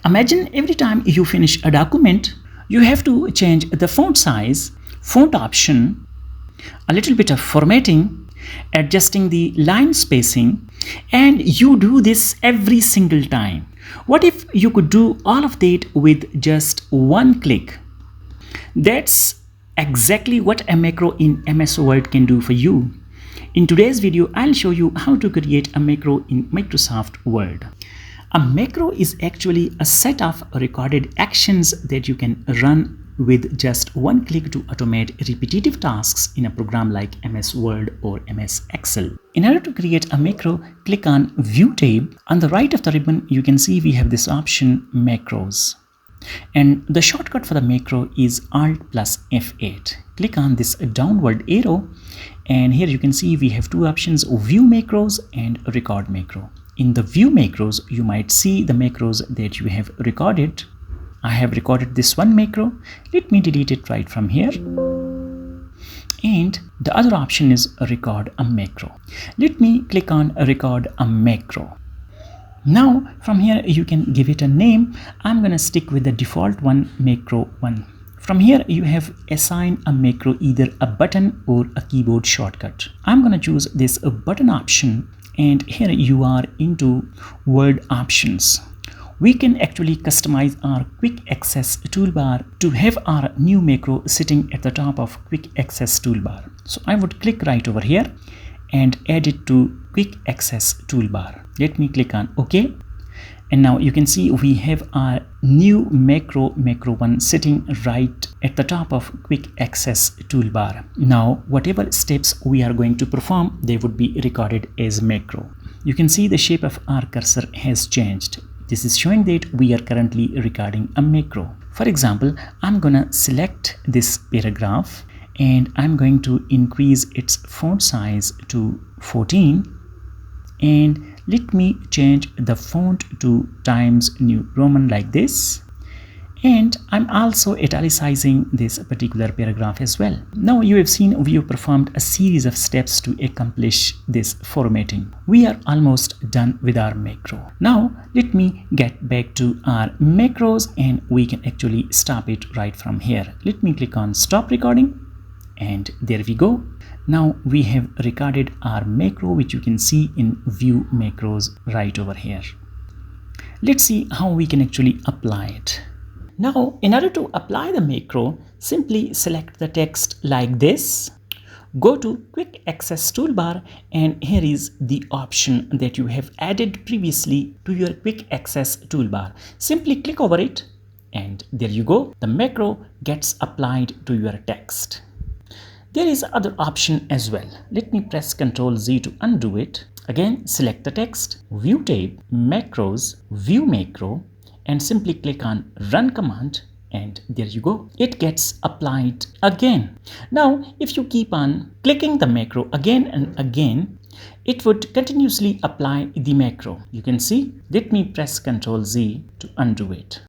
Imagine every time you finish a document, you have to change the font size, font option, a little bit of formatting, adjusting the line spacing, and you do this every single time. What if you could do all of that with just one click? That's exactly what a macro in MS Word can do for you. In today's video, I'll show you how to create a macro in Microsoft Word. A macro is actually a set of recorded actions that you can run with just one click to automate repetitive tasks in a program like MS Word or MS Excel. In order to create a macro, click on View tab. On the right of the ribbon, you can see we have this option Macros. And the shortcut for the macro is Alt plus F8. Click on this downward arrow, and here you can see we have two options: View Macros and Record Macro. In the View Macros, you might see the macros that you have recorded. I have recorded this one macro. Let me delete it right from here. And the other option is Record a Macro. Let me click on Record a Macro. Now from here you can give it a name. I'm gonna stick with the default one, macro 1. From here you have assign a macro either a button or a keyboard shortcut. I'm gonna choose this button option, and here you are into Word options. We can actually customize our quick access toolbar to have our new macro sitting at the top of quick access toolbar. So I would click right over here and add it to quick access toolbar. Let me click on OK. And now you can see we have our new macro 1 sitting right at the top of quick access toolbar. Now whatever steps we are going to perform, they would be recorded as macro. You can see the shape of our cursor has changed. This is showing that we are currently recording a macro. For example, I'm gonna select this paragraph and I'm going to increase its font size to 14, and let me change the font to Times New Roman like this, and I'm also italicizing this particular paragraph as well. Now you have seen we have performed a series of steps to accomplish this formatting. We are almost done with our macro. Now let me get back to our macros and we can actually stop it right from here. Let me click on stop recording, and there we go. Now we have recorded our macro, which you can see in View Macros right over here. Let's see how we can actually apply it. Now, in order to apply the macro, simply select the text like this, go to Quick Access Toolbar, and here is the option that you have added previously to your Quick Access Toolbar. Simply click over it, and there you go. The macro gets applied to your text. There is other option as well. Let me press Ctrl Z to undo it. Again, select the text, View tab, Macros, View Macro, and simply click on Run command, and there you go. It gets applied again. Now, if you keep on clicking the macro again and again, it would continuously apply the macro. You can see. Let me press Ctrl Z to undo it.